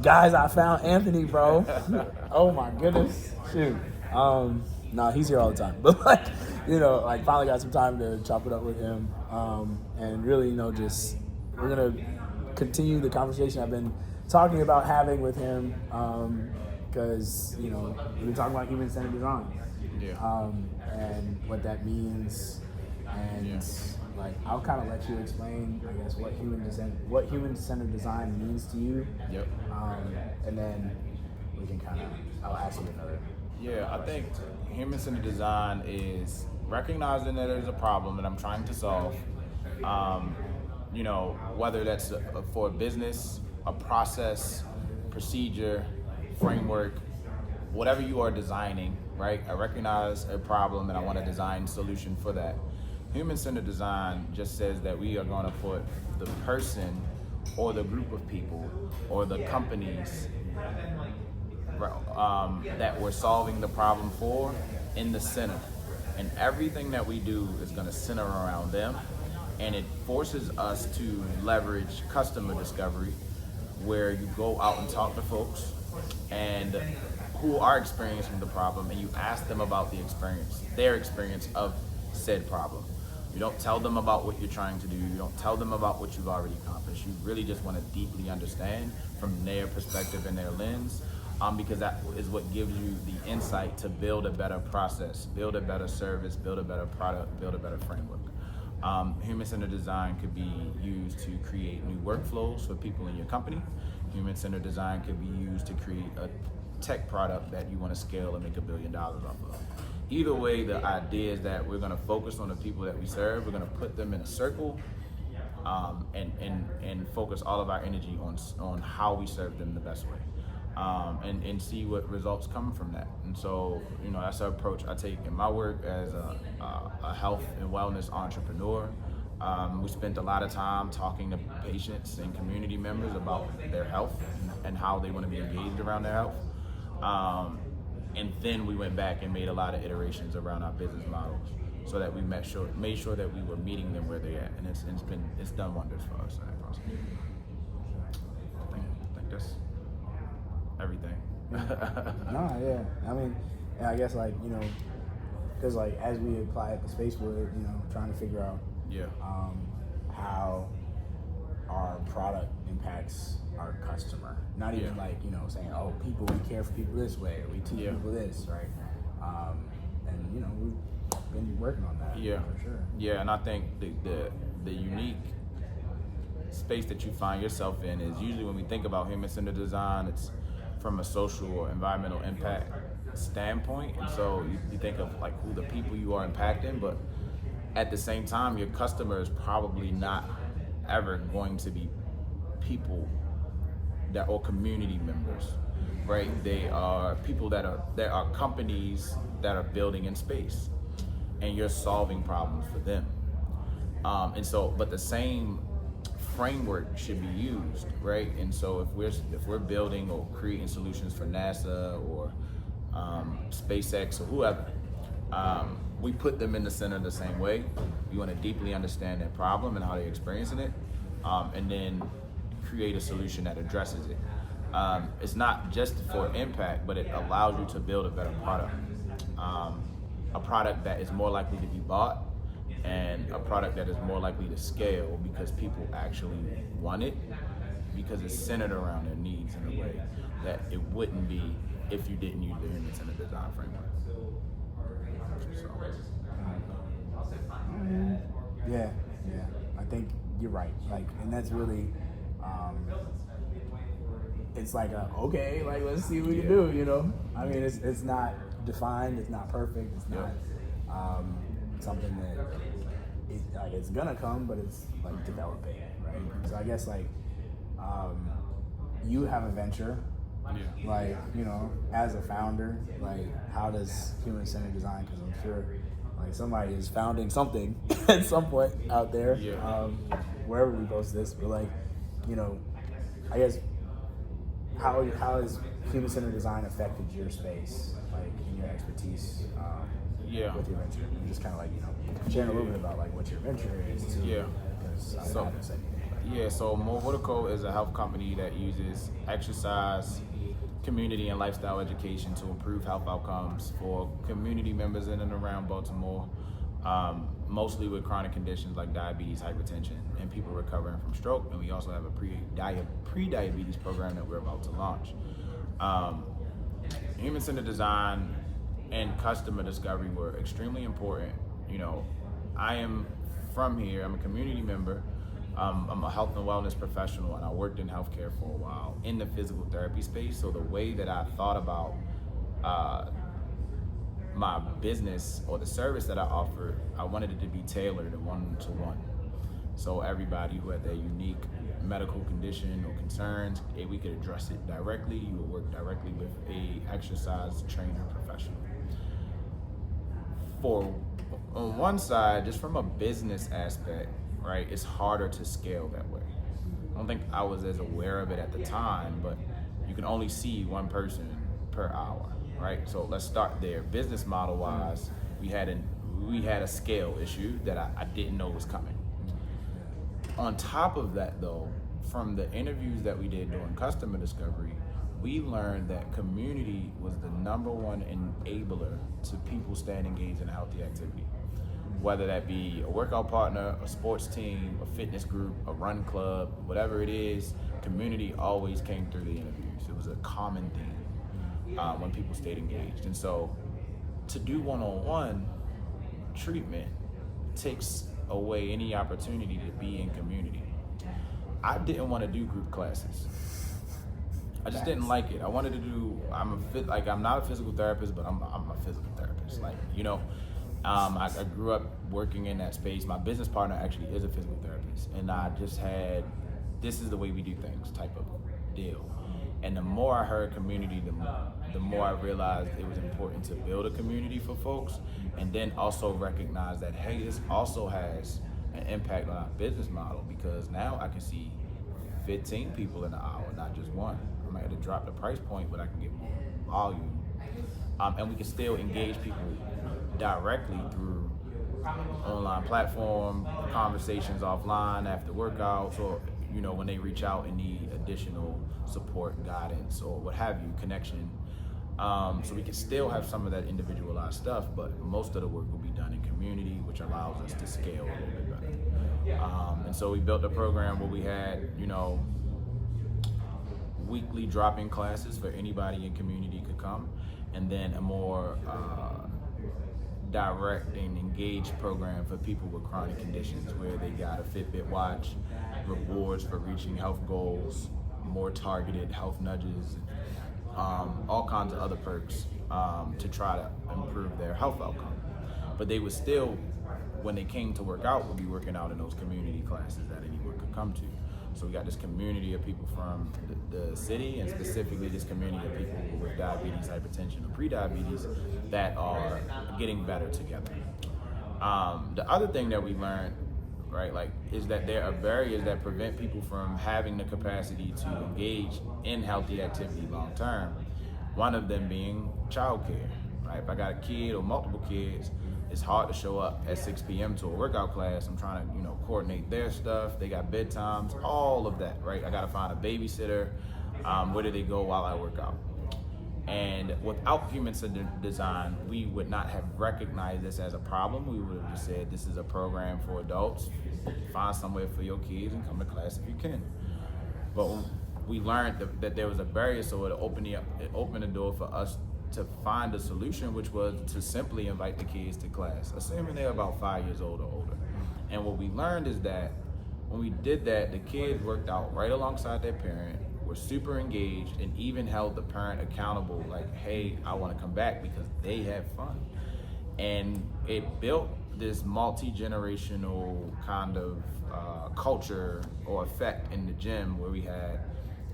Guys, I found Anthony, bro. Oh my goodness. Shoot. No, he's here all the time. But like, like finally got some time to chop it up with him. And really, just we're gonna continue the conversation I've been talking about having with him. Because, we've been talking about human-centered design. Yeah. And what that means. And like, I'll kind of let you explain, I guess, what human-centered design means to you. Yep. And then we can I'll ask you another. Yeah, I think human-centered design is recognizing that there's a problem that I'm trying to solve. Whether that's for a business, a process, procedure, framework, whatever you are designing, right? I recognize a problem and I want to design a solution for that. Human-centered design just says that we are going to put the person or the group of people or the companies that we're solving the problem for in the center. And everything that we do is going to center around them. And it forces us to leverage customer discovery, where you go out and talk to folks and who are experiencing the problem, and you ask them about their experience of said problem. You don't tell them about what you're trying to do. You don't tell them about what you've already accomplished. You really just want to deeply understand from their perspective and their lens, because that is what gives you the insight to build a better process, build a better service, build a better product, build a better framework. Human-centered design could be used to create new workflows for people in your company. Human-centered design could be used to create a tech product that you want to scale and make $1 billion off of. Either way, the idea is that we're going to focus on the people that we serve. We're going to put them in a circle, and focus all of our energy on how we serve them the best way, and see what results come from that. And so, that's the approach I take in my work as a health and wellness entrepreneur. We spent a lot of time talking to patients and community members about their health and how they want to be engaged around their health. And then we went back and made a lot of iterations around our business models, so that we made sure that we were meeting them where they're at, and it's done wonders for us. I think that's everything. No, yeah. I mean, I guess because as we apply it to spacewood, trying to figure out how our product impacts our customer. Not even saying, oh, we care for people this way, or we teach people this, right? And we've been working on that. Yeah, for sure. Yeah, and I think the unique space that you find yourself in is usually, when we think about human-centered design, it's from a social or environmental impact standpoint. And so you think of who the people you are impacting, but at the same time, your customer is probably not ever going to be people that are community members, right? They are people there are companies that are building in space, and you're solving problems for them. And so, but the same framework should be used, right? And so if we're building or creating solutions for NASA or SpaceX or whoever, we put them in the center the same way. We want to deeply understand their problem and how they're experiencing it, and then create a solution that addresses it. It's not just for impact, but it allows you to build a better product. A product that is more likely to be bought, and a product that is more likely to scale because people actually want it, because it's centered around their needs in a way that it wouldn't be if you didn't use the human-centered design framework. Yeah. I think you're right. And that's really, it's okay, let's see what we can do. I mean, it's not defined, it's not perfect, it's not something that it's gonna come, but it's developing, right? So I guess you have a venture. As a founder, how does human-centered design, because I'm sure somebody is founding something at some point out there, wherever we post this, but I guess how has human-centered design affected your space, in your expertise with your venture? And just kind of sharing a little bit about what your venture is too. Yeah. Because I haven't said anything about Yeah, so Movotico is a health company that uses exercise, community, and lifestyle education to improve health outcomes for community members in and around Baltimore, mostly with chronic conditions like diabetes, hypertension, and people recovering from stroke. And we also have a pre-diabetes program that we're about to launch. Human-centered design and customer discovery were extremely important. You know, I am from here, I'm a community member. I'm a health and wellness professional, and I worked in healthcare for a while in the physical therapy space. So the way that I thought about my business or the service that I offered, I wanted it to be tailored and one-to-one. So everybody who had their unique medical condition or concerns, we could address it directly. You would work directly with a exercise trainer professional. On one side, just from a business aspect, right, it's harder to scale that way. I don't think I was as aware of it at the time, but you can only see one person per hour, right? So let's start there. Business model wise, we had a scale issue that I didn't know was coming. On top of that though, from the interviews that we did during customer discovery, we learned that community was the number one enabler to people staying engaged in a healthy activity. Whether that be a workout partner, a sports team, a fitness group, a run club, whatever it is, community always came through the interviews. It was a common theme when people stayed engaged. And so to do one-on-one treatment takes away any opportunity to be in community. I didn't want to do group classes. I just didn't like it. I wanted to do, I'm not a physical therapist, but I'm a physical therapist. Like, you know, I grew up working in that space. My business partner actually is a physical therapist, and I just had, this is the way we do things type of deal. And the more I heard community, the more I realized it was important to build a community for folks, and then also recognize that, hey, this also has an impact on our business model, because now I can see 15 people in an hour, not just one. I might have to drop the price point, but I can get more volume. And we can still engage people directly through online platform, conversations offline after workouts, or, you know, when they reach out and need additional support, guidance, or what have you, connection. So we can still have some of that individualized stuff, but most of the work will be done in community, which allows us to scale a little bit better. And so we built a program where we had, you know, weekly drop-in classes for anybody in community could come, and then a more direct and engaged program for people with chronic conditions, where they got a Fitbit watch, rewards for reaching health goals, more targeted health nudges, all kinds of other perks to try to improve their health outcome. But they would still, when they came to work out, would be working out in those community classes that anyone could come to. So we got this community of people from the city, and specifically this community of people with diabetes, hypertension, or pre-diabetes that are getting better together. The other thing that we learned, right, like, is that there are barriers that prevent people from having the capacity to engage in healthy activity long term. One of them being childcare, right? If I got a kid or multiple kids, it's hard to show up at 6 p.m. to a workout class. I'm trying to, you know, coordinate their stuff. They got bedtimes, all of that, right? I got to find a babysitter. Where do they go while I work out? And without human-centered design, we would not have recognized this as a problem. We would have just said, this is a program for adults. Find somewhere for your kids and come to class if you can. But we learned that there was a barrier, so it opened the door for us to find a solution, which was to simply invite the kids to class, assuming they're about 5 years old or older. And what we learned is that when we did that, the kids worked out right alongside their parent, were super engaged, and even held the parent accountable, like, hey, I want to come back, because they had fun. And it built this multi-generational kind of culture or effect in the gym, where we had,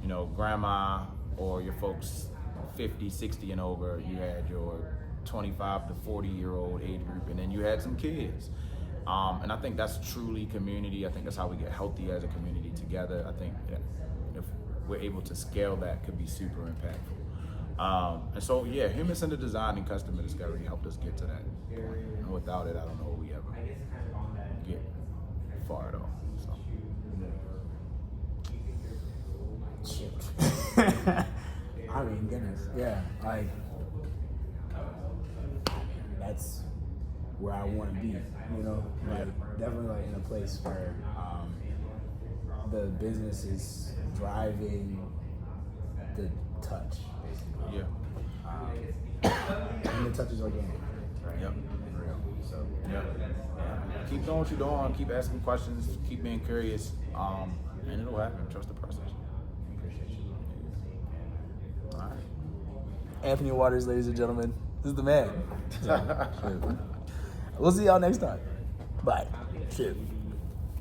you know, grandma or your folks 50, 60 and over, you had your 25 to 40-year-old age group, and then you had some kids. And I think that's truly community. I think that's how we get healthy as a community together. I think if we're able to scale that, could be super impactful. And so, yeah, human-centered design and customer discovery helped us get to that point. And without it, I don't know if we ever get far at all. So. I mean, goodness, yeah, like that's where I want to be, you know, like definitely like in a place where the business is driving the touch, basically. Yeah. And the touch is organic, right? Yep. Real. So. Yep. Keep doing what you're doing. Keep asking questions. Keep being curious. And it'll happen. Trust the process. Appreciate you. All right. Anthony Waters, ladies and gentlemen. This is the man. We'll see y'all next time. Bye. Shit.